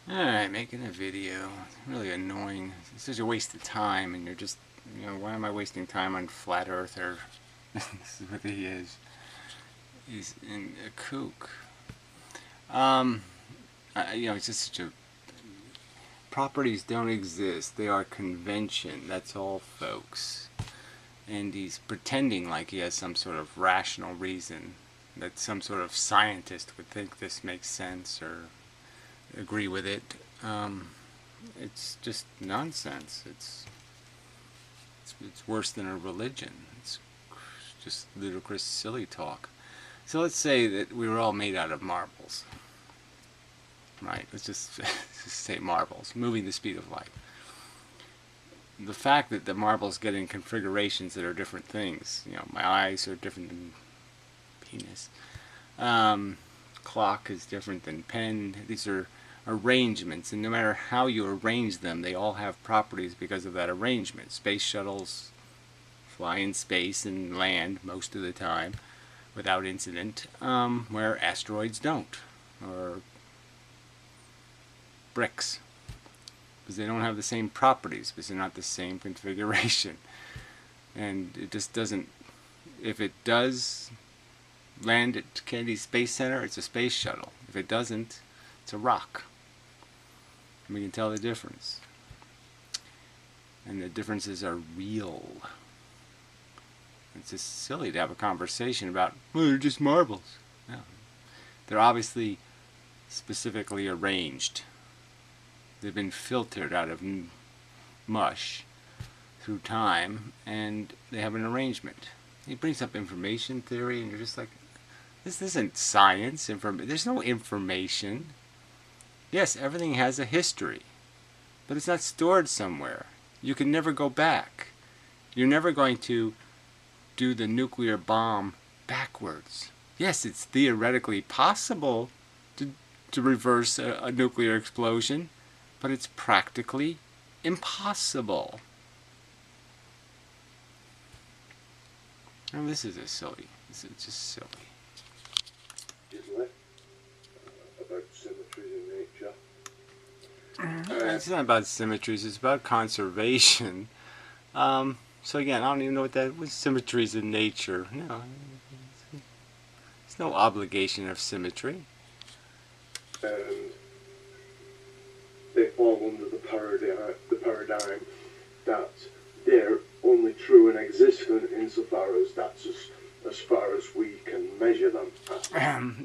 Alright, making a video. It's really annoying. It's such a waste of time, and you're just, why am I wasting time on Flat Earther? This is what he is. He's in a kook. It's just such a... Properties don't exist. They are convention. That's all, folks. And he's pretending like he has some sort of rational reason, that some sort of scientist would think this makes sense or agree with it. It's just nonsense. It's worse than a religion. It's just ludicrous, silly talk. So let's say that we were all made out of marbles. Right? Let's just say marbles, moving the speed of light. The fact that the marbles get in configurations that are different things. My eyes are different than penis. Clock is different than pen. These are arrangements, and no matter how you arrange them, they all have properties because of that arrangement. Space shuttles fly in space and land most of the time without incident, where asteroids don't, or bricks, because they don't have the same properties, because they're not the same configuration. And it just doesn't, if it does land at Kennedy Space Center, it's a space shuttle. If it doesn't, it's a rock. And we can tell the difference. And the differences are real. It's just silly to have a conversation about, well, they're just marbles. No. They're obviously specifically arranged. They've been filtered out of mush through time, and they have an arrangement. He brings up information theory, and you're just like, this isn't science. There's no information. Yes, everything has a history, but it's not stored somewhere. You can never go back. You're never going to do the nuclear bomb backwards. Yes, it's theoretically possible to reverse a nuclear explosion, but it's practically impossible. And this is just silly. This is just silly. About symmetries in nature. It's not about symmetries, it's about conservation. So again, I don't even know what symmetries in nature. No, there's no obligation of symmetry. And they fall under the paradigm that they're only true and existent insofar as that's as far as we can measure them.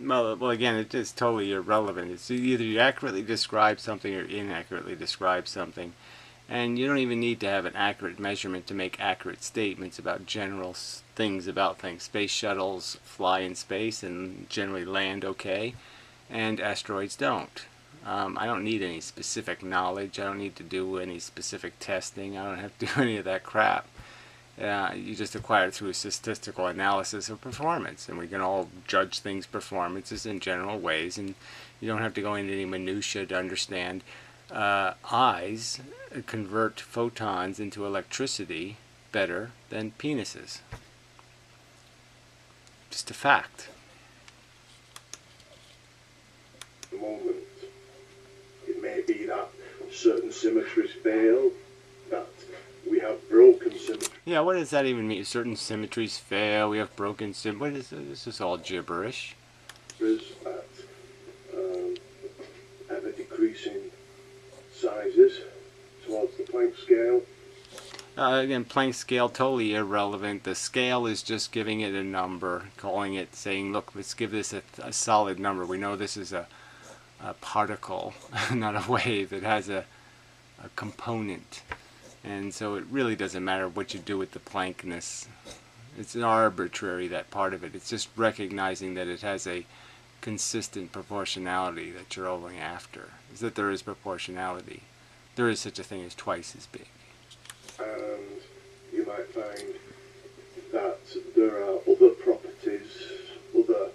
Well, again, it is totally irrelevant. It's either you accurately describe something or inaccurately describe something. And you don't even need to have an accurate measurement to make accurate statements about general things about things. Space shuttles fly in space and generally land okay, and asteroids don't. I don't need any specific knowledge. I don't need to do any specific testing. I don't have to do any of that crap. You just acquire it through a statistical analysis of performance, and we can all judge things' performances in general ways, and you don't have to go into any minutia to understand eyes convert photons into electricity better than penises. Just a fact. The moment it may be that certain symmetries fail, that we have broken symmetries. Yeah, what does that even mean? Certain symmetries fail, we have broken symmetries. This is all gibberish. At ever decreasing sizes towards the Planck scale. Again, Planck scale, totally irrelevant. The scale is just giving it a number, calling it, saying, look, let's give this a solid number. We know this is a particle, not a wave. It has a component. And so it really doesn't matter what you do with the Planckness. It's arbitrary, that part of it. It's just recognizing that it has a consistent proportionality that you're going after. Is that there is proportionality. There is such a thing as twice as big. And you might find that there are other properties, other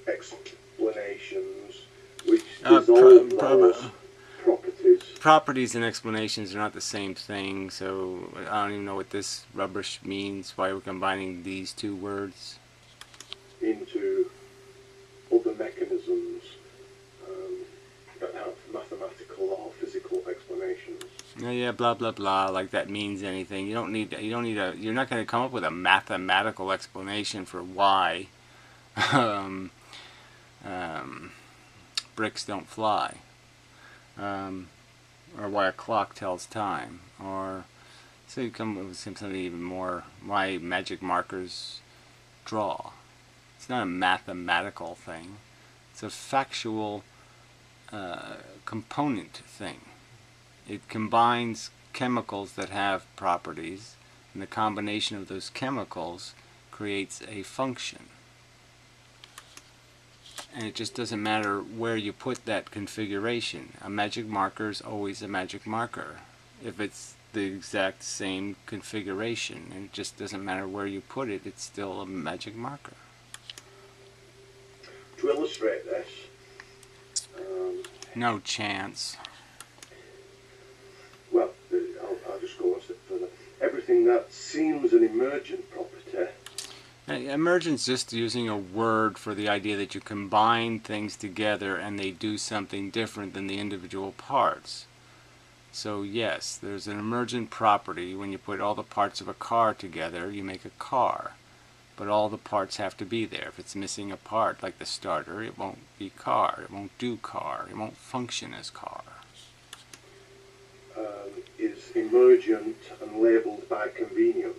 explanations which dissolve those properties. Properties and explanations are not the same thing, so I don't even know what this rubbish means, why we're combining these two words. Into other mechanisms that have mathematical Yeah, blah blah blah, like that means anything. You don't need you're not going to come up with a mathematical explanation for why um, um, bricks don't fly, or why a clock tells time, or so you come up with something even more, why magic markers draw. It's not a mathematical thing. It's a factual component thing. It combines chemicals that have properties, and the combination of those chemicals creates a function. And it just doesn't matter where you put that configuration. A magic marker is always a magic marker if it's the exact same configuration, and it just doesn't matter where you put it, it's still a magic marker. To illustrate this, no chance. well, I'll just go a step further. Everything that seems an emergent property. Emergence is just using a word for the idea that you combine things together and they do something different than the individual parts. So yes, there's an emergent property. When you put all the parts of a car together, you make a car. But all the parts have to be there. If it's missing a part, like the starter, it won't be car. It won't do car. It won't function as car. Is emergent and labelled by convenience.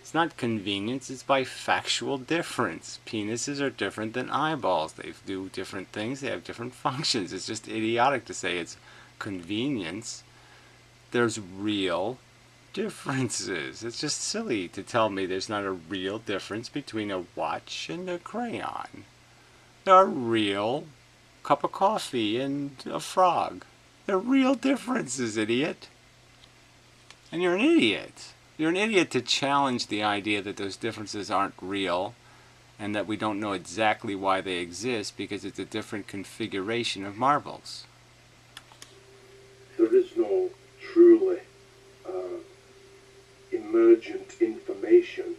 It's not convenience, it's by factual difference. Penises are different than eyeballs. They do different things, they have different functions. It's just idiotic to say it's convenience. There's real differences. It's just silly to tell me there's not a real difference between a watch and a crayon. There are real cup of coffee and a frog. There are real differences, idiot. And you're an idiot. You're an idiot to challenge the idea that those differences aren't real and that we don't know exactly why they exist because it's a different configuration of marbles. There is no truly emergent information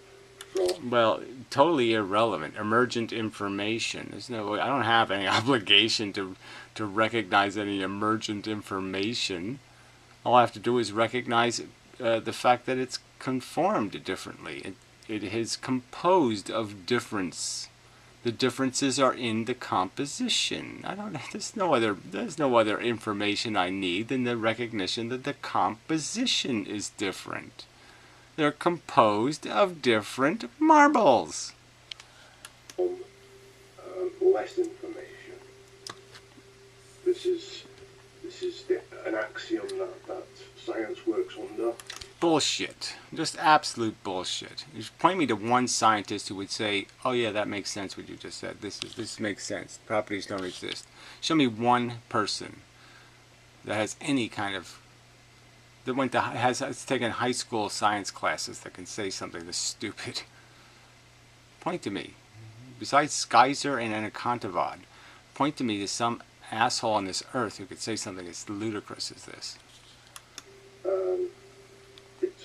from... Well, totally irrelevant. Emergent information. There's no way. I don't have any obligation to recognize any emergent information. All I have to do is recognize the fact that it's conformed differently. It is composed of difference. The differences are in the composition. There's no other information I need than the recognition that the composition is different. They're composed of different marbles. Less information. This is an axiom that science works under. Bullshit. Just absolute bullshit. You should point me to one scientist who would say, oh yeah, that makes sense what you just said. This makes sense. Properties don't exist. Show me one person that has any kind of, that has taken high school science classes that can say something this stupid. Point to me. Besides Geyser and Anacontavod, point to me to some asshole on this earth who could say something as ludicrous as this.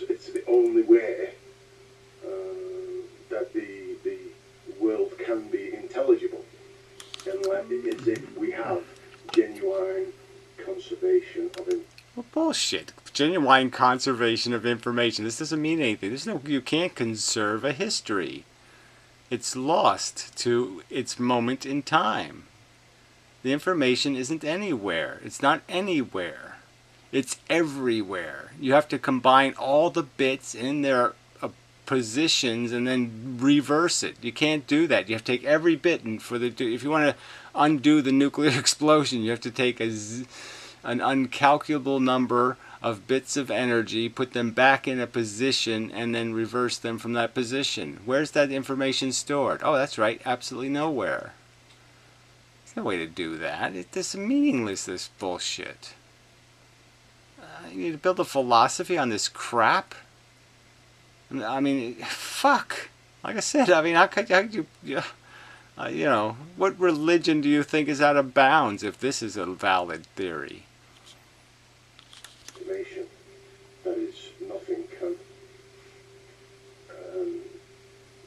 It's the only way that the world can be intelligible, and is if we have genuine conservation of information. Well, bullshit. Genuine conservation of information. This doesn't mean anything. You can't conserve a history. It's lost to its moment in time. The information isn't anywhere. It's not anywhere. It's everywhere. You have to combine all the bits in their positions and then reverse it. You can't do that. You have to take every bit, and if you want to undo the nuclear explosion, you have to take an uncalculable number of bits of energy, put them back in a position, and then reverse them from that position. Where's that information stored? Oh, that's right, absolutely nowhere. There's no way to do that. It's meaningless, this bullshit. You need to build a philosophy on this crap? I mean, fuck. Like I said, I mean, how could you, what religion do you think is out of bounds if this is a valid theory? Information that is nothing can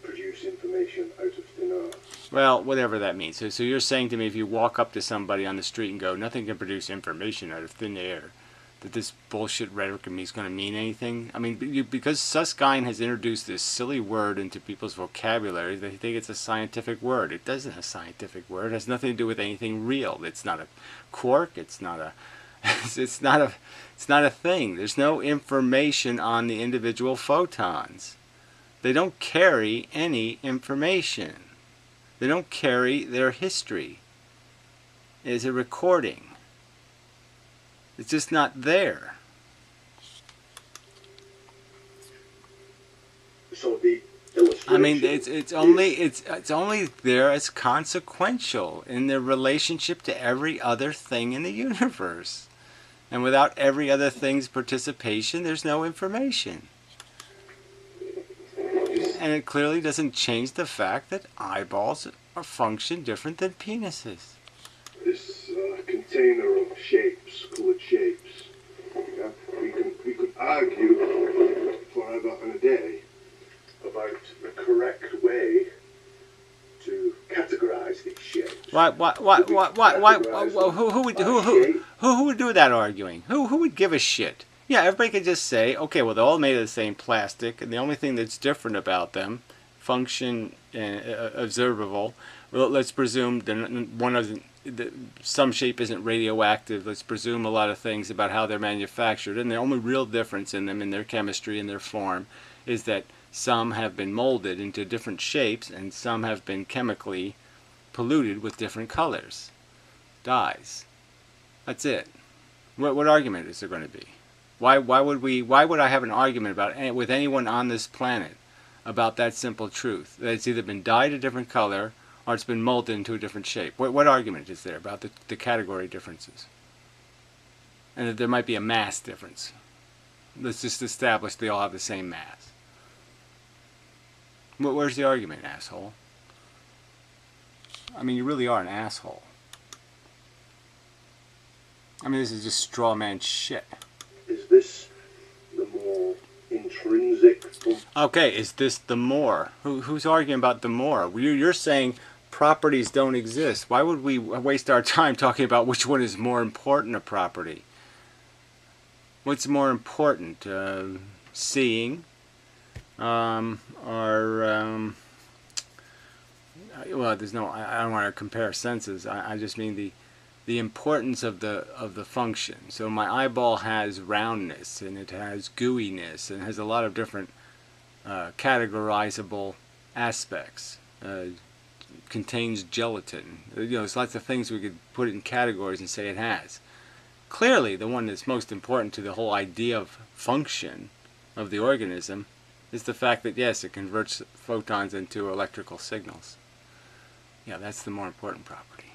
produce information out of thin air. Well, whatever that means. So you're saying to me if you walk up to somebody on the street and go, nothing can produce information out of thin air, that this bullshit rhetoric of me is going to mean anything. I mean, because Susskind has introduced this silly word into people's vocabulary, they think it's a scientific word. It isn't a scientific word. It has nothing to do with anything real. It's not a quark. It's not a it's not a thing. There's no information on the individual photons. They don't carry any information. They don't carry their history. It's a recording. It's just not there. So the illustration. I mean, it's only there as consequential in their relationship to every other thing in the universe. And without every other thing's participation, there's no information. And it clearly doesn't change the fact that eyeballs function different than penises. This container of shapes, coloured shapes. Yeah? We could argue forever and a day about the correct way to categorise these shapes. Who would do that arguing? Who would give a shit? Yeah, everybody could just say, okay, well, they're all made of the same plastic, and the only thing that's different about them, function observable. Well, let's presume some shape isn't radioactive. Let's presume a lot of things about how they're manufactured, and the only real difference in them, in their chemistry and their form, is that some have been molded into different shapes, and some have been chemically polluted with different colors, dyes. That's it. What argument is there going to be? Why would I have an argument with anyone on this planet about that simple truth? That it's either been dyed a different color or it's been molded into a different shape. What argument is there about the category differences? And that there might be a mass difference. Let's just establish they all have the same mass. Where's the argument, asshole? I mean, you really are an asshole. I mean, this is just straw man shit. Is this the more intrinsic? Okay, is this the more? Who's arguing about the more? You're saying properties don't exist. Why would we waste our time talking about which one is more important a property? What's more important? Seeing? Well, there's no. I don't want to compare senses. I just mean the importance of the function. So my eyeball has roundness, and it has gooiness, and has a lot of different categorizable aspects. Contains gelatin. There's lots of things we could put in categories and say it has. Clearly, the one that's most important to the whole idea of function of the organism is the fact that, yes, it converts photons into electrical signals. Yeah, that's the more important property.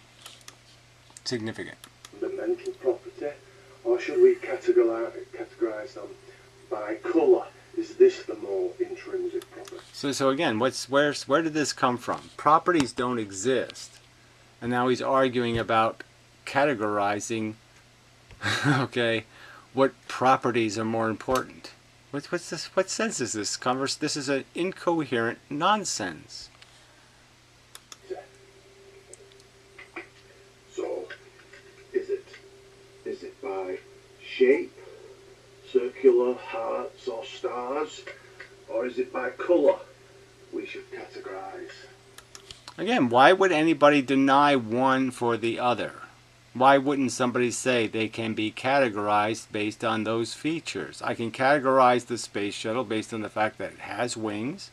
Significant. The mental property? Or should we categorize them by colour? Is this the more intrinsic property? So again, where did this come from? Properties don't exist. And now he's arguing about categorizing, okay, what properties are more important. What's this? What sense is this? This is an incoherent nonsense. So, is it by shape, circular, hearts or stars, or is it by colour we should categorise? Again, why would anybody deny one for the other? Why wouldn't somebody say they can be categorized based on those features? I can categorize the space shuttle based on the fact that it has wings,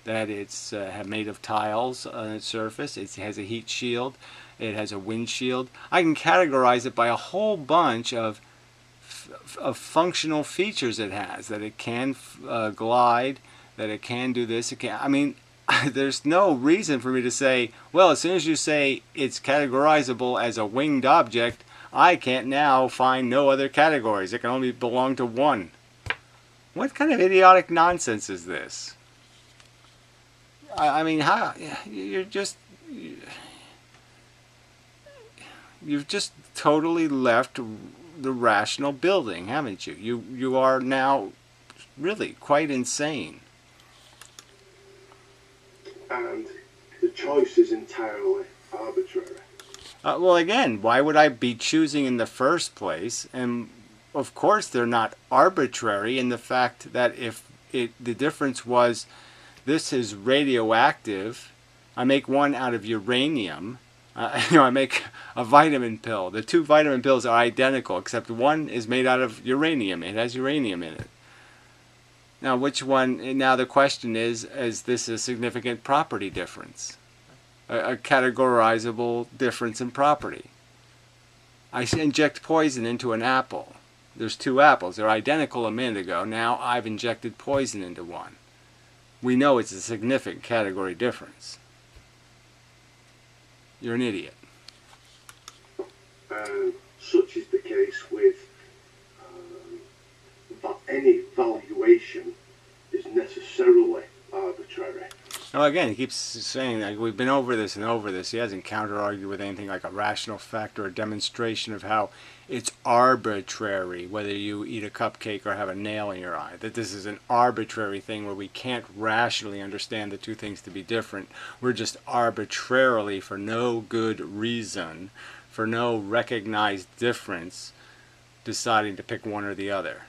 that it's made of tiles on its surface, it has a heat shield, it has a windshield. I can categorize it by a whole bunch of functional features it has, that it can glide, that it can do this, it can. I mean, there's no reason for me to say, well, as soon as you say it's categorizable as a winged object, I can't now find no other categories. It can only belong to one. What kind of idiotic nonsense is this? I mean, how you've just totally left the rational building, haven't you? You are now really quite insane. And the choice is entirely arbitrary. Well, again, why would I be choosing in the first place? And of course they're not arbitrary in the fact that if the difference was this is radioactive, I make one out of uranium. I make a vitamin pill. The two vitamin pills are identical, except one is made out of uranium. It has uranium in it. Now, which one? Now the question is this a significant property difference? A categorizable difference in property? I inject poison into an apple. There's two apples. They're identical a minute ago. Now I've injected poison into one. We know it's a significant category difference. You're an idiot. Such is the case with any valuation is necessarily arbitrary. Now again, he keeps saying that we've been over this and over this. He hasn't counter-argued with anything like a rational fact or a demonstration of how it's arbitrary whether you eat a cupcake or have a nail in your eye. That this is an arbitrary thing where we can't rationally understand the two things to be different. We're just arbitrarily, for no good reason, for no recognized difference, deciding to pick one or the other.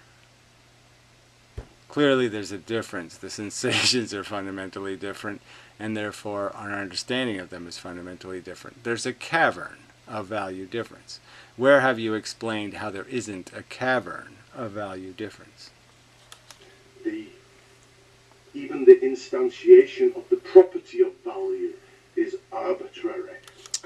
Clearly there's a difference. The sensations are fundamentally different, and therefore our understanding of them is fundamentally different. There's a cavern of value difference. Where have you explained how there isn't a cavern of value difference? Even the instantiation of the property of value is arbitrary.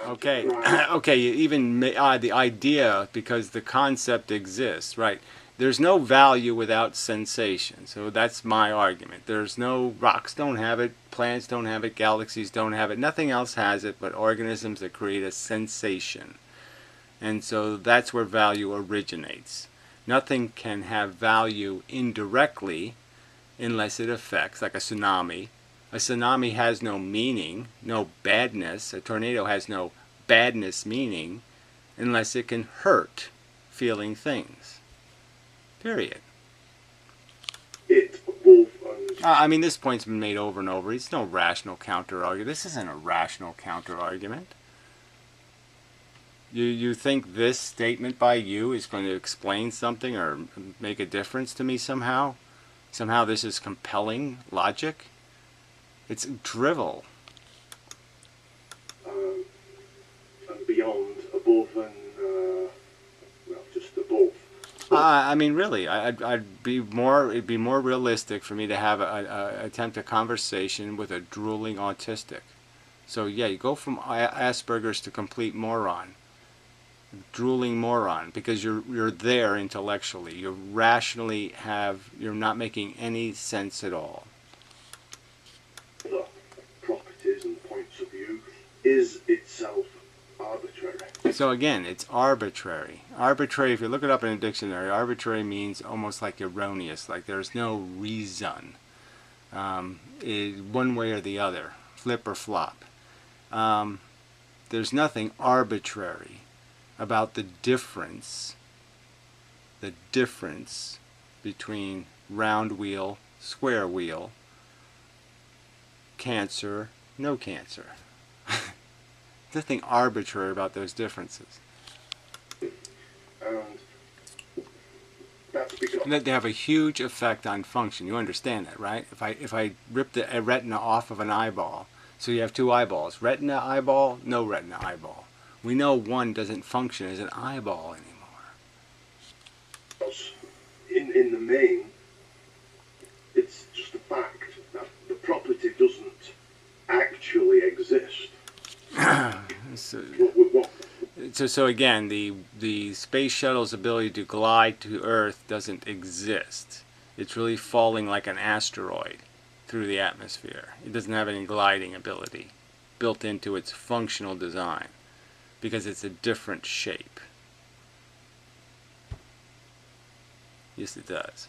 Okay, okay, you even the idea, because the concept exists, right? There's no value without sensation. So that's my argument. There's no, rocks don't have it, planets don't have it, galaxies don't have it, nothing else has it but organisms that create a sensation. And so that's where value originates. Nothing can have value indirectly unless it affects, like a tsunami. A tsunami has no meaning, no badness. A tornado has no badness meaning unless it can hurt feeling things. Period. I mean, this point's been made over and over. It's no rational counter-argument. This isn't a rational counter-argument. You think this statement by you is going to explain something or make a difference to me somehow? Somehow this is compelling logic? It's drivel. And beyond, above, and just above. I mean, really, it'd be more realistic for me to have attempt a conversation with a drooling autistic. So yeah, you go from Asperger's to complete moron, drooling moron, because you're there intellectually. You rationally you're not making any sense at all. The properties and points of view is itself arbitrary. So again, it's arbitrary. Arbitrary, if you look it up in a dictionary, arbitrary means almost like erroneous, like there's no reason, one way or the other, flip or flop. There's nothing arbitrary about the difference between round wheel, square wheel, cancer, no cancer. There's nothing arbitrary about those differences. And that's because They have a huge effect on function. You understand that, right? If I rip the retina off of an eyeball, so you have two eyeballs, retina eyeball, no retina eyeball. We know one doesn't function as an eyeball anymore. in the main, it's just a fact that the property doesn't actually exist. So again, the space shuttle's ability to glide to Earth doesn't exist. It's really falling like an asteroid through the atmosphere. It doesn't have any gliding ability built into its functional design because it's a different shape. Yes, it does.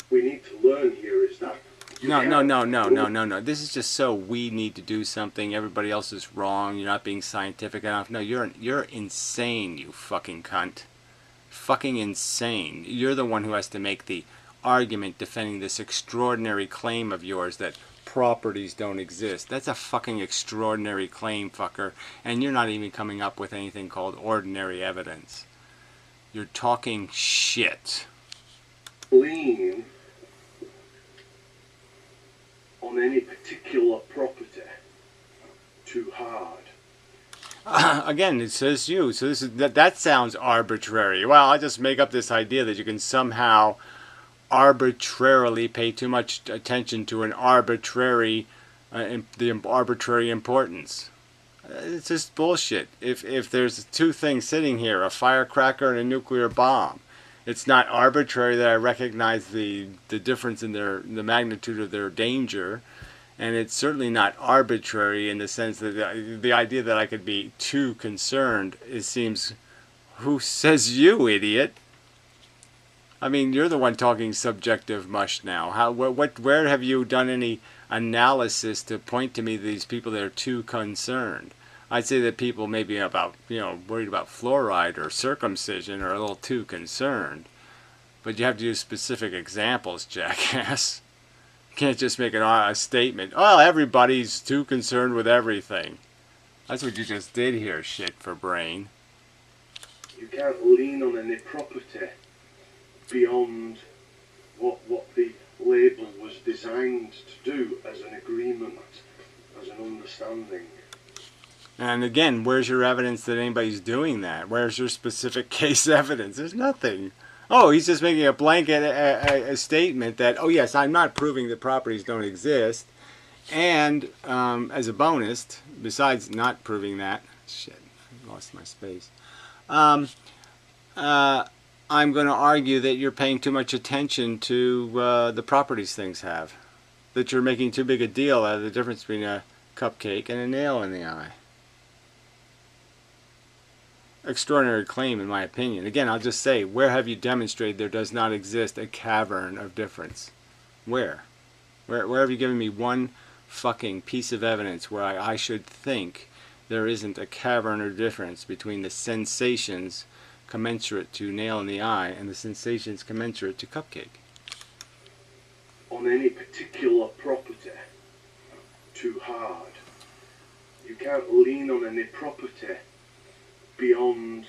We need to learn here is that No. This is just so we need to do something. Everybody else is wrong. You're not being scientific enough. No, you're insane, you fucking cunt. Fucking insane. You're the one who has to make the argument defending this extraordinary claim of yours that properties don't exist. That's a fucking extraordinary claim, fucker. And you're not even coming up with anything called ordinary evidence. You're talking shit. Lean on any particular property too hard. Again, it says you. So that sounds arbitrary. Well, I just make up this idea that you can somehow arbitrarily pay too much attention to an arbitrary, the arbitrary importance. It's just bullshit. If there's two things sitting here, a firecracker and a nuclear bomb, it's not arbitrary that I recognize the difference in the magnitude of their danger, and it's certainly not arbitrary in the sense that the idea that I could be too concerned, it seems, who says you, idiot? I mean, you're the one talking subjective mush now. Where have you done any analysis to point to me these people that are too concerned? I'd say that people maybe about, worried about fluoride or circumcision are a little too concerned. But you have to use specific examples, jackass. You can't just make a statement, oh, everybody's too concerned with everything. That's what you just did here, shit for brain. You can't lean on any property beyond what the label was designed to do as an agreement, as an understanding. And again, where's your evidence that anybody's doing that? Where's your specific case evidence? There's nothing. Oh, he's just making a blanket a statement that, oh yes, I'm not proving that properties don't exist. And as a bonus, besides not proving that, shit, I lost my space. I'm going to argue that you're paying too much attention to the properties things have. That you're making too big a deal out of the difference between a cupcake and a nail in the eye. Extraordinary claim, in my opinion. Again, I'll just say, where have you demonstrated there does not exist a cavern of difference? Where? Where have you given me one fucking piece of evidence where I should think there isn't a cavern of difference between the sensations commensurate to nail in the eye and the sensations commensurate to cupcake? On any particular property too hard. You can't lean on any property beyond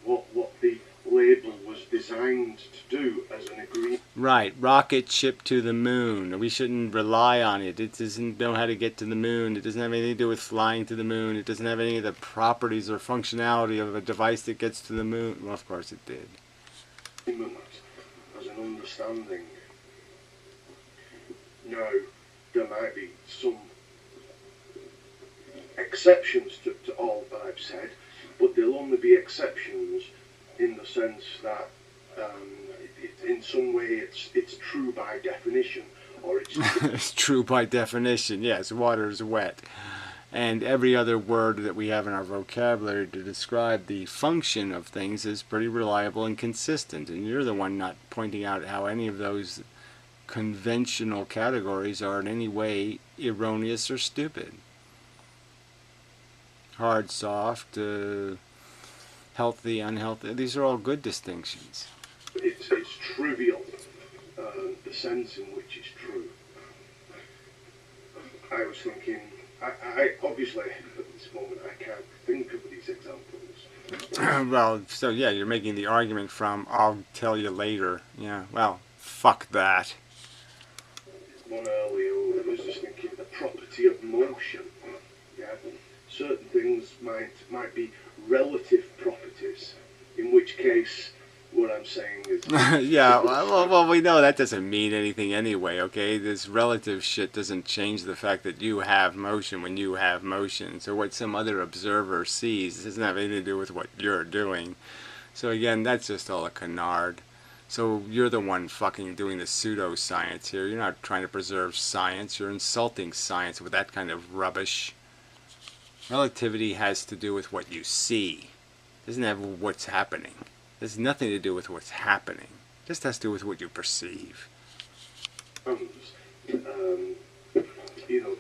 what the label was designed to do as an agreement. Right, rocket ship to the moon. We shouldn't rely on it. It doesn't know how to get to the moon. It doesn't have anything to do with flying to the moon. It doesn't have any of the properties or functionality of a device that gets to the moon. Well, of course it did. As an understanding. Now, there might be some exceptions to all that I've said, but they'll only be exceptions in the sense that in some way it's true by definition, or it's it's true by definition. Yes, water is wet, and every other word that we have in our vocabulary to describe the function of things is pretty reliable and consistent. And you're the one not pointing out how any of those conventional categories are in any way erroneous or stupid. Hard, soft, healthy, unhealthy. These are all good distinctions. It's trivial, the sense in which it's true. I was thinking, I obviously at this moment I can't think of these examples. Well, so yeah, you're making the argument from I'll tell you later. Yeah, well, fuck that. One earlier, I was just thinking the property of motion. Yeah, certain things might be relative properties, in which case what I'm saying is yeah, well, we know that doesn't mean anything anyway, okay? This relative shit doesn't change the fact that you have motion when you have motion. So what some other observer sees doesn't have anything to do with what you're doing. So again, that's just all a canard. So you're the one fucking doing the pseudoscience here. You're not trying to preserve science. You're insulting science with that kind of rubbish. Relativity has to do with what you see. It doesn't have what's happening. It has nothing to do with what's happening. It just has to do with what you perceive.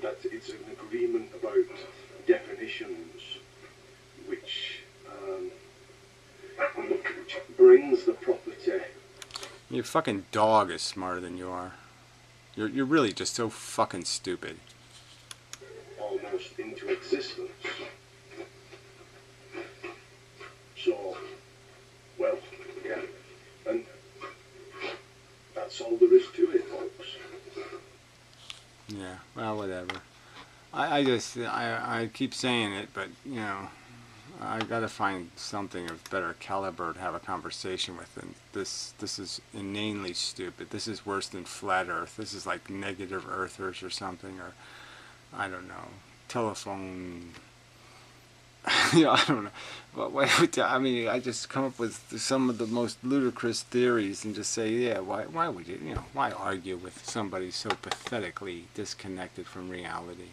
That it's an agreement about definitions, which brings the property. Your fucking dog is smarter than you are. You're really just so fucking stupid. Almost into existence. So, well, Well, whatever. I keep saying it, but, you know, I gotta find something of better caliber to have a conversation with, and this is inanely stupid. This is worse than flat Earth. This is like negative Earthers or something, or I don't know, telephone. You know, I don't know. But I mean, I just come up with some of the most ludicrous theories and just say, yeah, why would you know, why argue with somebody so pathetically disconnected from reality?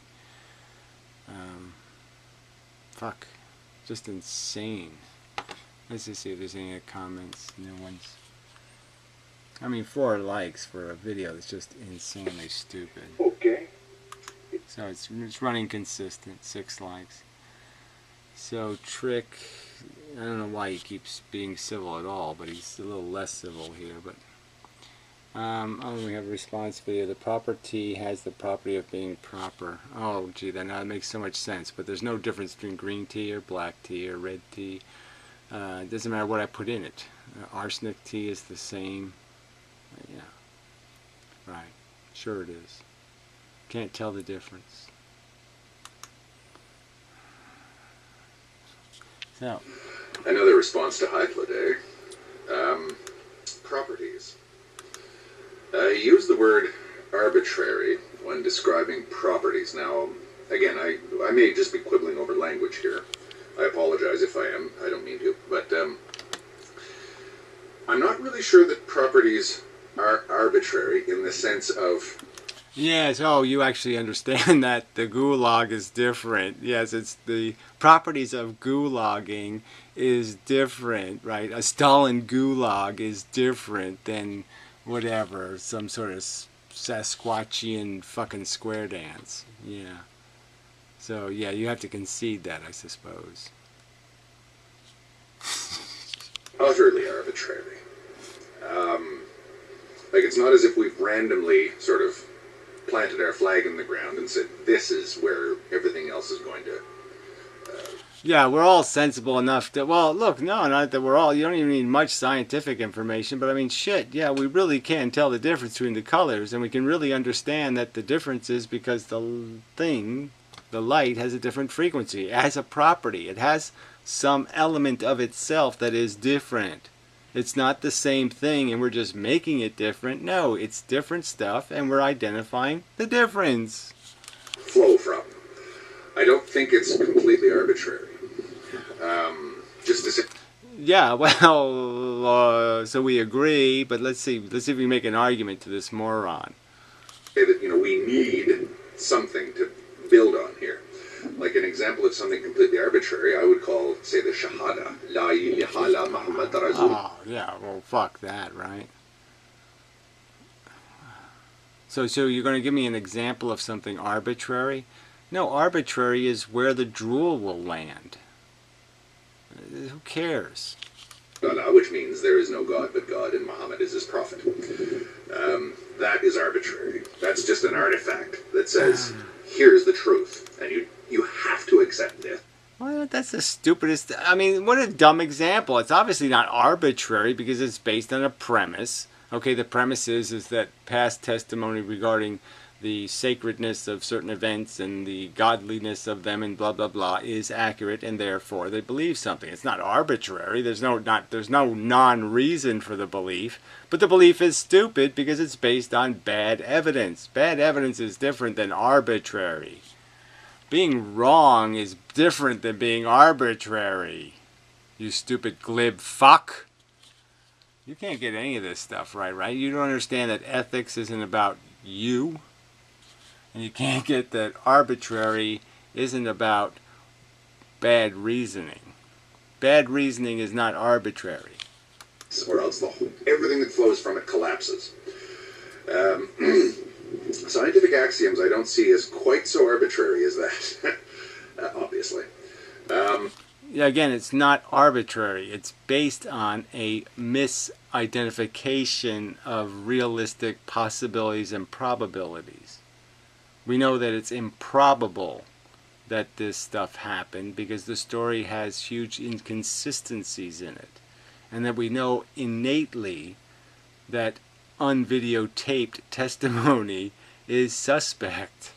Fuck. Just insane. Let's just see if there's any comments, new ones. I mean, 4 likes for a video that's just insanely stupid. Okay. So it's running consistent, 6 likes. So Trick, I don't know why he keeps being civil at all, but he's a little less civil here. But oh, we have a response video. The proper tea has the property of being proper. Oh, gee, that makes so much sense. But there's no difference between green tea or black tea or red tea. It doesn't matter what I put in it. Arsenic tea is the same. Yeah, right. Sure it is. Can't tell the difference. So, another response to Hyploday. Properties. Use the word arbitrary when describing properties. Now, again, I may just be quibbling over language here. I apologize if I am. I don't mean to. But I'm not really sure that properties are arbitrary in the sense of... Yes, oh, you actually understand that the gulag is different. Yes, it's the properties of gulagging is different, right? A Stalin gulag is different than whatever, some sort of Sasquatchian fucking square dance. Yeah. So, yeah, you have to concede that, I suppose. Utterly arbitrary. Like, it's not as if we've randomly sort of planted our flag in the ground and said, this is where everything else is going to... Yeah, we're all sensible enough to... Well, look, no, not that we're all... You don't even need much scientific information, but I mean, shit, yeah, we really can tell the difference between the colors, and we can really understand that the difference is because the thing, the light, has a different frequency. It has a property. It has some element of itself that is different. It's not the same thing and we're just making it different. No, it's different stuff and we're identifying the difference. Flow from. I don't think it's completely arbitrary. Just to say... Yeah, well, so we agree, but let's see if we make an argument to this moron. That, you know, we need something to build on here. Like an example of something completely arbitrary, I would call, say, the Shahada. La ilaha illa Muhammad Rasul. Oh, yeah, well, fuck that, right? So you're going to give me an example of something arbitrary? No, arbitrary is where the drool will land. Who cares? Allah, which means there is no God but God and Muhammad is his prophet. That is arbitrary. That's just an artifact that says, here's the truth, and you have to accept it. Well, that's the stupidest... I mean, what a dumb example. It's obviously not arbitrary because it's based on a premise. Okay, the premise is that past testimony regarding the sacredness of certain events and the godliness of them and blah, blah, blah is accurate, and therefore they believe something. It's not arbitrary. There's no non-reason for the belief, but the belief is stupid because it's based on bad evidence. Bad evidence is different than arbitrary. Being wrong is different than being arbitrary. You stupid glib fuck. You can't get any of this stuff right? You don't understand that ethics isn't about you. And you can't get that arbitrary isn't about bad reasoning. Bad reasoning is not arbitrary. Or else everything that flows from it collapses. Scientific axioms I don't see as quite so arbitrary as that, obviously. Yeah, again, it's not arbitrary. It's based on a misidentification of realistic possibilities and probabilities. We know that it's improbable that this stuff happened because the story has huge inconsistencies in it. And that we know innately that unvideotaped testimony is suspect.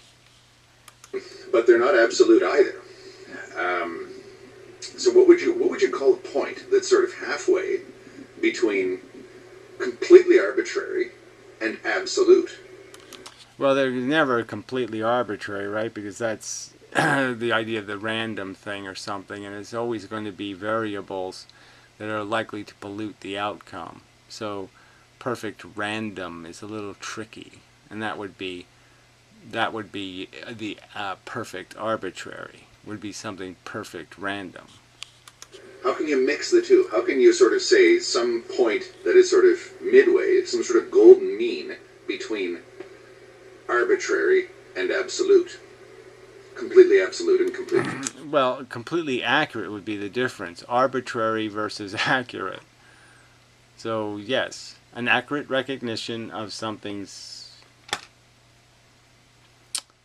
but they're not absolute either. So what would you call a point that's sort of halfway between completely arbitrary and absolute? Well, they're never completely arbitrary, right? Because that's the idea of the random thing or something, and it's always going to be variables that are likely to pollute the outcome. So perfect random is a little tricky, and that would be the perfect arbitrary would be something perfect random. How can you mix the two? How can you sort of say some point that is sort of midway, some sort of golden mean between arbitrary and absolute? Completely absolute and completely... Well, completely accurate would be the difference. Arbitrary versus accurate. So, yes, an accurate recognition of something's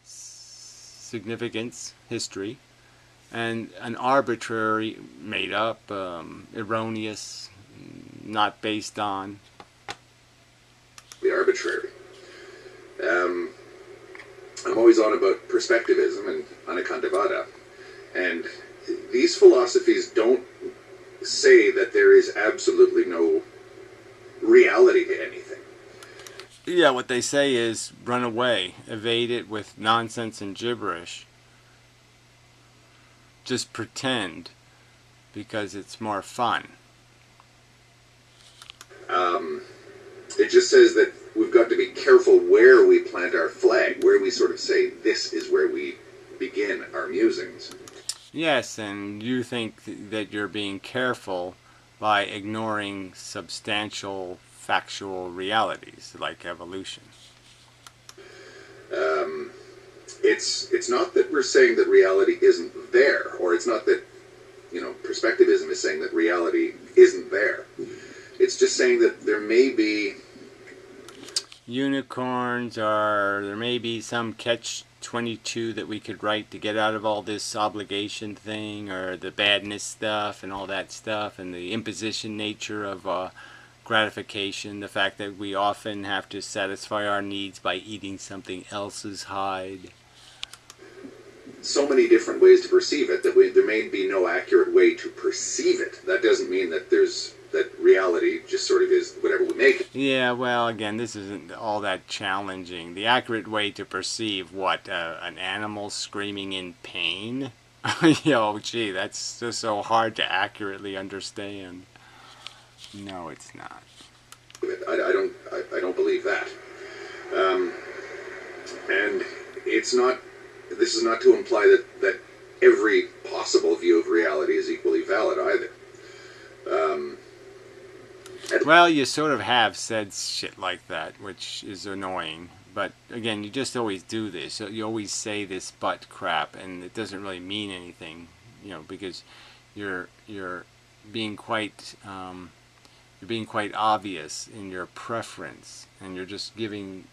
significance, history, and an arbitrary, made up, erroneous, not based on. The arbitrary. I'm always on about perspectivism and anekantavada, and these philosophies don't say that there is absolutely no reality to anything. Yeah, what they say is run away, evade it with nonsense and gibberish. Just pretend, because it's more fun. It just says that we've got to be careful where we plant our flag, where we sort of say this is where we begin our musings. Yes, and you think that you're being careful by ignoring substantial factual realities like evolution. It's not that we're saying that reality isn't there, or it's not that, perspectivism is saying that reality isn't there. It's just saying that there may be unicorns, or there may be some catch-22 that we could write to get out of all this obligation thing, or the badness stuff and all that stuff, and the imposition nature of gratification, the fact that we often have to satisfy our needs by eating something else's hide. So many different ways to perceive it that there may be no accurate way to perceive it. That doesn't mean that that reality just sort of is whatever we make it. Yeah, well, again, this isn't all that challenging. The accurate way to perceive what? An animal screaming in pain? Yo, gee, that's just so hard to accurately understand. No, it's not. I don't believe that. And it's not. This is not to imply that every possible view of reality is equally valid either. Well, you sort of have said shit like that, which is annoying. But again, you just always do this. You always say this butt crap, and it doesn't really mean anything, because you're being quite obvious in your preference, and you're just giving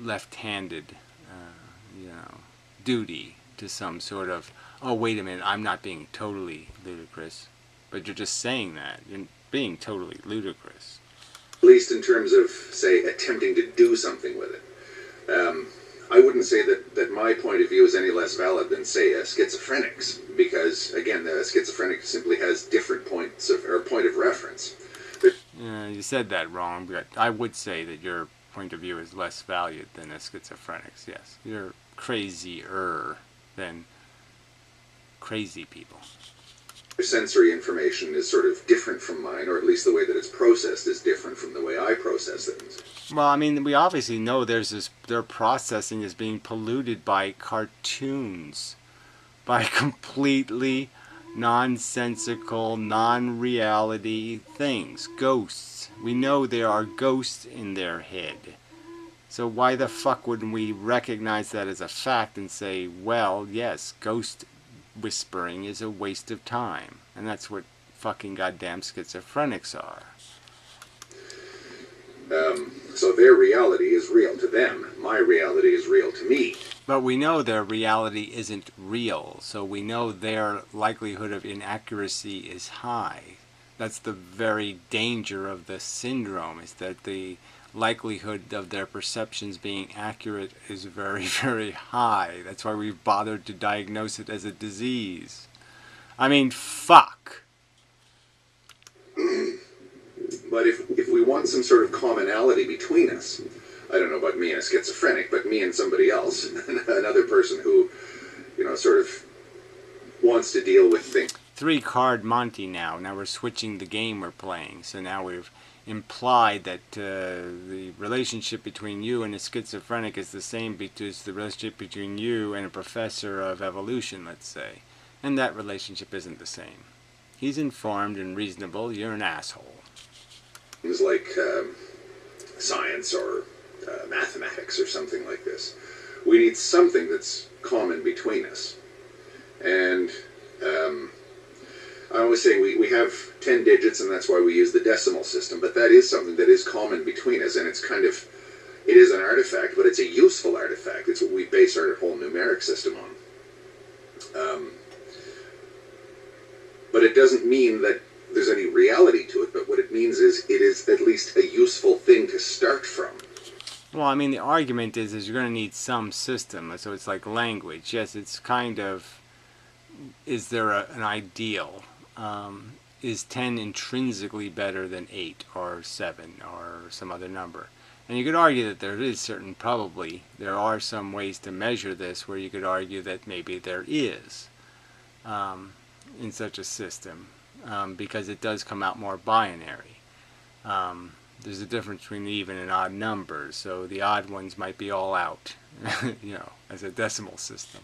left-handed duty to some sort of, oh, wait a minute, I'm not being totally ludicrous. But you're just saying that. You're being totally ludicrous. At least in terms of, say, attempting to do something with it. I wouldn't say that my point of view is any less valid than, say, a schizophrenic's, because, again, the schizophrenic simply has different points or point of reference. You said that wrong, but I would say that your point of view is less valued than a schizophrenic's, yes. You're crazier than crazy people. Sensory information is sort of different from mine, or at least the way that it's processed is different from the way I process things. Well, I mean, we obviously know their processing is being polluted by cartoons, by completely nonsensical, non-reality things, ghosts. We know there are ghosts in their head. So why the fuck wouldn't we recognize that as a fact and say, well, yes, ghost whispering is a waste of time. And that's what fucking goddamn schizophrenics are. So their reality is real to them. My reality is real to me. But we know their reality isn't real, so we know their likelihood of inaccuracy is high. That's the very danger of the syndrome, is that the likelihood of their perceptions being accurate is very, very high. That's why we've bothered to diagnose it as a disease. I mean, fuck. But if we want some sort of commonality between us, I don't know about me and a schizophrenic, but me and somebody else, another person who, sort of wants to deal with things. 3-card Monty now. Now we're switching the game we're playing. So now we've implied that the relationship between you and a schizophrenic is the same as the relationship between you and a professor of evolution, let's say. And that relationship isn't the same. He's informed and reasonable. You're an asshole. Things like science or mathematics or something like this. We need something that's common between us. And I always say we have 10 digits, and that's why we use the decimal system, but that is something that is common between us, and it's kind of, it is an artifact, but it's a useful artifact. It's what we base our whole numeric system on. But it doesn't mean that there's any reality to it, but what it means is it is at least a useful thing to start from. Well, I mean, the argument is you're going to need some system, so it's like language. Yes, it's kind of, is there an ideal? Is 10 intrinsically better than 8 or 7 or some other number? And you could argue that there is probably there are some ways to measure this where you could argue that maybe there is in such a system because it does come out more binary. There's a difference between even and odd numbers, so the odd ones might be all out, as a decimal system.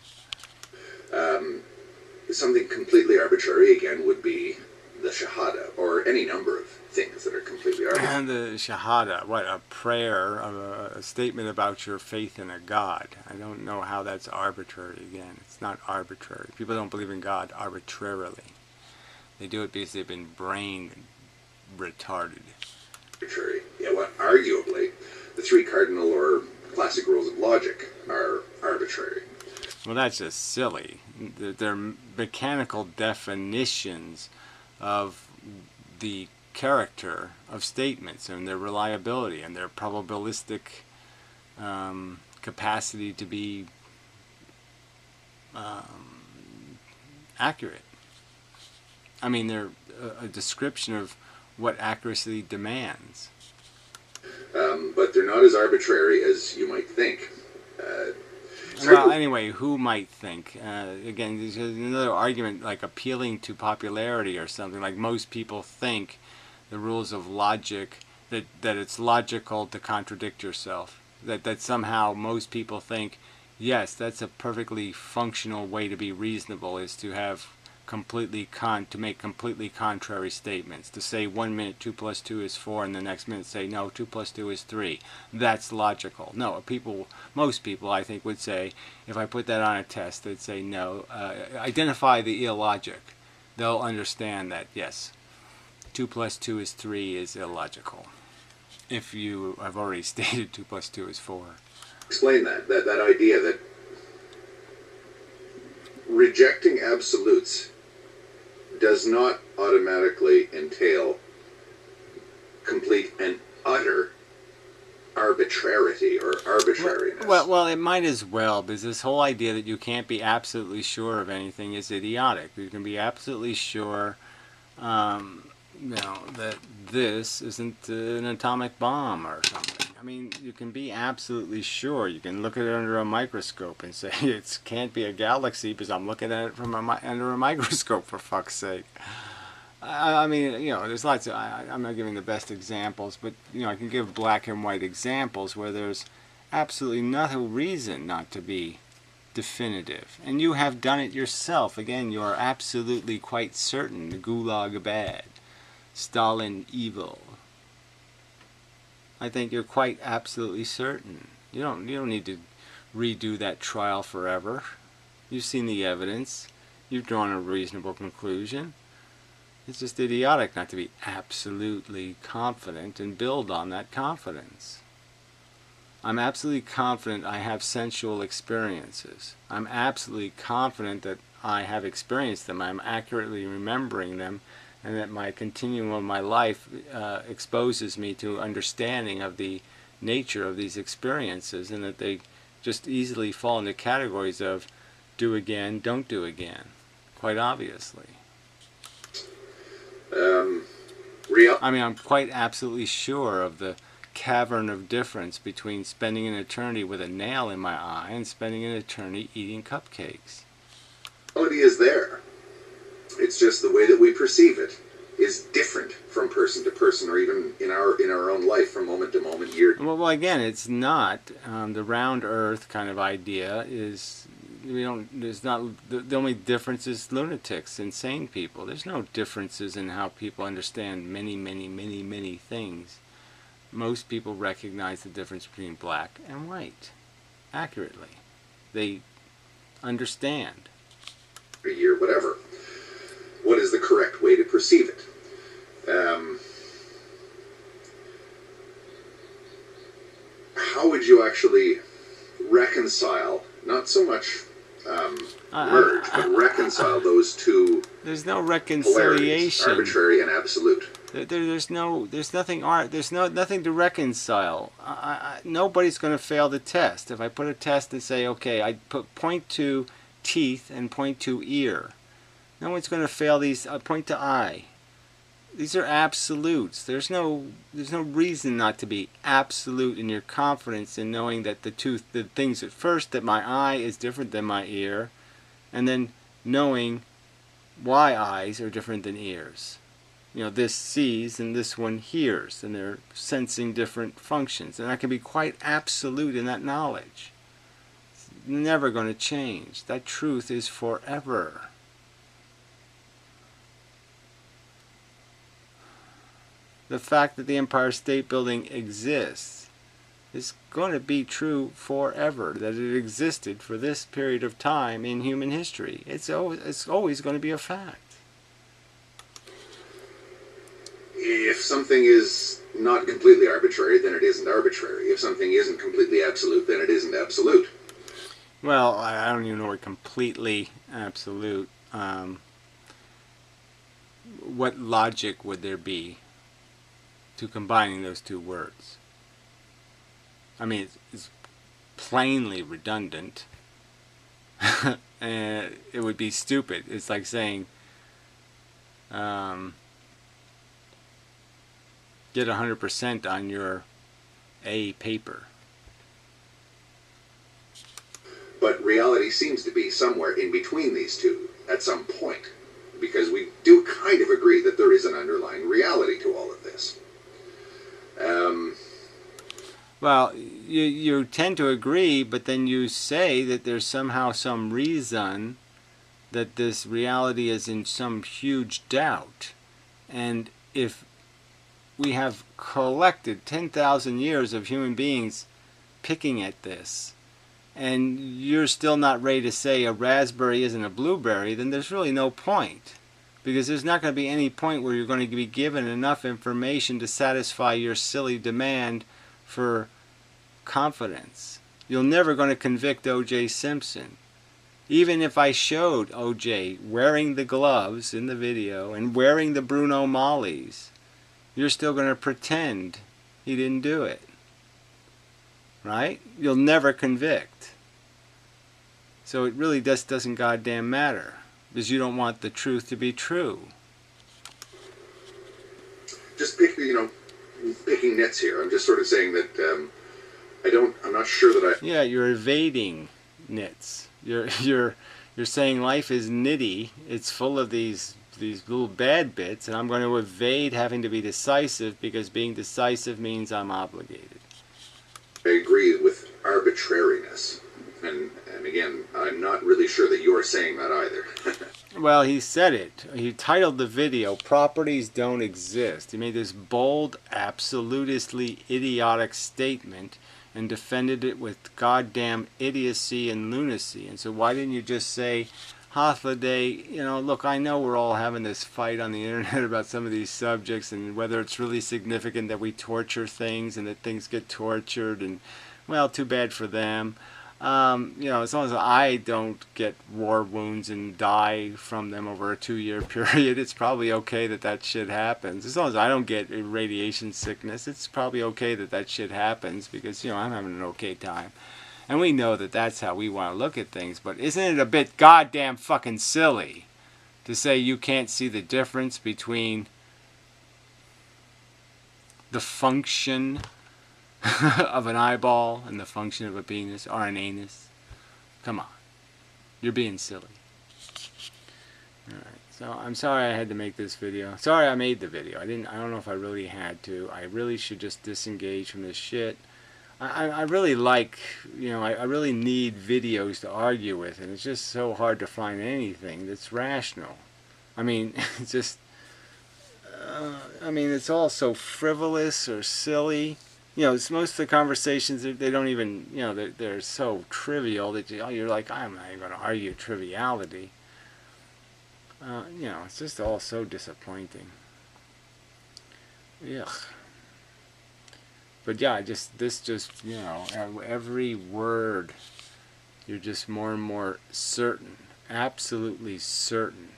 Something completely arbitrary, again, would be the Shahada, or any number of things that are completely arbitrary. And the Shahada, what, a prayer, a statement about your faith in a God. I don't know how that's arbitrary again. It's not arbitrary. People don't believe in God arbitrarily. They do it because they've been brain retarded. Arbitrary. Yeah, well, arguably, the 3 cardinal or classic rules of logic are arbitrary. Well, that's just silly. They're mechanical definitions of the character of statements and their reliability and their probabilistic capacity to be accurate. I mean, they're a description of what accuracy demands. But they're not as arbitrary as you might think. Well, anyway, who might think? Again, there's another argument like appealing to popularity or something. Like most people think the rules of logic, that it's logical to contradict yourself. That somehow most people think, yes, that's a perfectly functional way to be reasonable, is to have to make completely contrary statements. To say 1 minute 2 plus 2 is 4 and the next minute say no, 2 plus 2 is 3. That's logical. No, most people I think would say, if I put that on a test, they'd say no. Identify the illogic. They'll understand that, yes, 2 plus 2 is 3 is illogical. If you have already stated 2 plus 2 is 4. Explain that idea that rejecting absolutes does not automatically entail complete and utter arbitrarity or arbitrariness. Well, it might as well, because this whole idea that you can't be absolutely sure of anything is idiotic. You can be absolutely sure, that this isn't an atomic bomb or something. I mean, you can be absolutely sure. You can look at it under a microscope and say it can't be a galaxy because I'm looking at it from under a microscope, for fuck's sake. I mean, there's lots of, I'm not giving the best examples, but, I can give black and white examples where there's absolutely no reason not to be definitive. And you have done it yourself. Again, you are absolutely quite certain the Gulag bad, Stalin evil. I think you're quite absolutely certain. You don't need to redo that trial forever. You've seen the evidence. You've drawn a reasonable conclusion. It's just idiotic not to be absolutely confident and build on that confidence. I'm absolutely confident I have sensual experiences. I'm absolutely confident that I have experienced them. I'm accurately remembering them, and that my continuum of my life exposes me to understanding of the nature of these experiences, and that they just easily fall into categories of do again, don't do again, quite obviously. I mean, I'm quite absolutely sure of the cavern of difference between spending an eternity with a nail in my eye and spending an eternity eating cupcakes. Reality is there. It's just the way that we perceive it is different from person to person, or even in our own life from moment to moment, year. Well, again, it's not the round Earth kind of idea. Is we don't. There's not the only difference is lunatics, insane people. There's no differences in how people understand many things. Most people recognize the difference between black and white accurately. They understand. A year, whatever. What is the correct way to perceive it? How would you actually reconcile, not so much merge, but reconcile those two? There's no reconciliation. Arbitrary and absolute. There's nothing to reconcile. Nobody's going to fail the test. If I put a test and say, okay, I point to teeth and point to ear, no one's going to fail these. Point to eye. These are absolutes. There's no reason not to be absolute in your confidence in knowing that the things at first, that my eye is different than my ear, and then knowing why eyes are different than ears. You know, this sees and this one hears, and they're sensing different functions. And I can be quite absolute in that knowledge. It's never going to change. That truth is forever. The fact that the Empire State Building exists is going to be true forever, that it existed for this period of time in human history. It's always going to be a fact. If something is not completely arbitrary, then it isn't arbitrary. If something isn't completely absolute, then it isn't absolute. Well, I don't even know what completely absolute. What logic would there be to combining those two words? I mean, it's plainly redundant. And it would be stupid. It's like saying, get 100% on your A paper. But reality seems to be somewhere in between these two at some point, because we do kind of agree that there is an underlying reality to all of this. Well, you tend to agree, but then you say that there's somehow some reason that this reality is in some huge doubt. And if we have collected 10,000 years of human beings picking at this, and you're still not ready to say a raspberry isn't a blueberry, then there's really no point. Because there's not going to be any point where you're going to be given enough information to satisfy your silly demand for confidence. You're never going to convict O.J. Simpson. Even if I showed O.J. wearing the gloves in the video and wearing the Bruno Mollies, you're still going to pretend he didn't do it. Right? You'll never convict. So it really just doesn't goddamn matter. Because you don't want the truth to be true. Just picking nits here. I'm just sort of saying that I'm not sure that I. Yeah, you're evading nits. You're saying life is nitty. It's full of these little bad bits, and I'm going to evade having to be decisive because being decisive means I'm obligated. I agree with arbitrariness. And again, I'm not really sure that you're saying that either. Well, he said it. He titled the video, "Properties Don't Exist." He made this bold, absolutistly idiotic statement and defended it with goddamn idiocy and lunacy. And so why didn't you just say, half a day, look, I know we're all having this fight on the internet about some of these subjects and whether it's really significant that we torture things and that things get tortured, and, well, too bad for them. You know, as long as I don't get war wounds and die from them over a 2-year period, it's probably okay that that shit happens. As long as I don't get radiation sickness, it's probably okay that that shit happens because, you know, I'm having an okay time. And we know that that's how we want to look at things, but isn't it a bit goddamn fucking silly to say you can't see the difference between the function of an eyeball and the function of a penis or an anus? Come on. You're being silly. Alright, so I'm sorry I had to make this video. Sorry I made the video. I don't know if I really had to. I really should just disengage from this shit. I really like, you know, I really need videos to argue with, and it's just so hard to find anything that's rational. I mean, it's just, I mean, it's all so frivolous or silly. You know, it's most of the conversations, they don't even, you know, they're so trivial that you're like, I'm not even going to argue triviality. You know, it's just all so disappointing. Ugh. But yeah, you know, every word, you're just more and more certain, absolutely certain,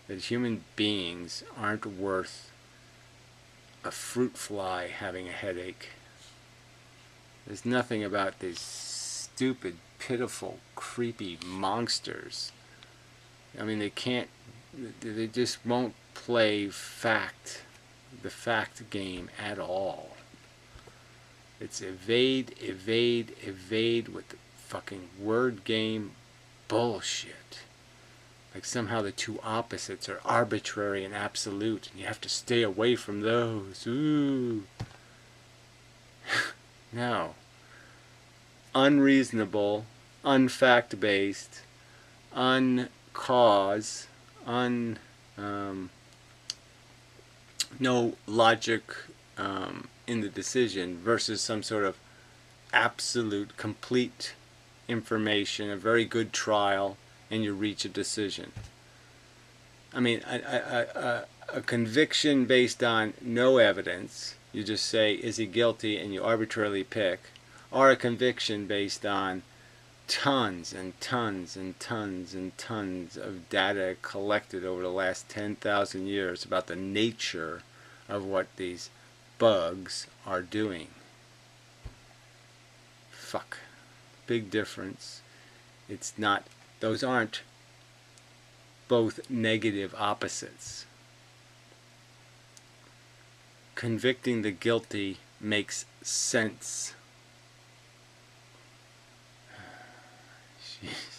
that human beings aren't worth a fruit fly having a headache. There's nothing about these stupid, pitiful, creepy monsters. I mean, they just won't play the fact game at all. It's evade, evade, evade with the fucking word game bullshit. Like somehow the two opposites are arbitrary and absolute, and you have to stay away from those. Ooh. No. Unreasonable, unfact-based, uncause, no logic in the decision versus some sort of absolute, complete information, a very good trial, and you reach a decision. I mean, a conviction based on no evidence, you just say, is he guilty, and you arbitrarily pick, or a conviction based on tons and tons and tons and tons of data collected over the last 10,000 years about the nature of what these bugs are doing. Fuck. Big difference. It's not, those aren't both negative opposites. Convicting the guilty makes sense. Jeez.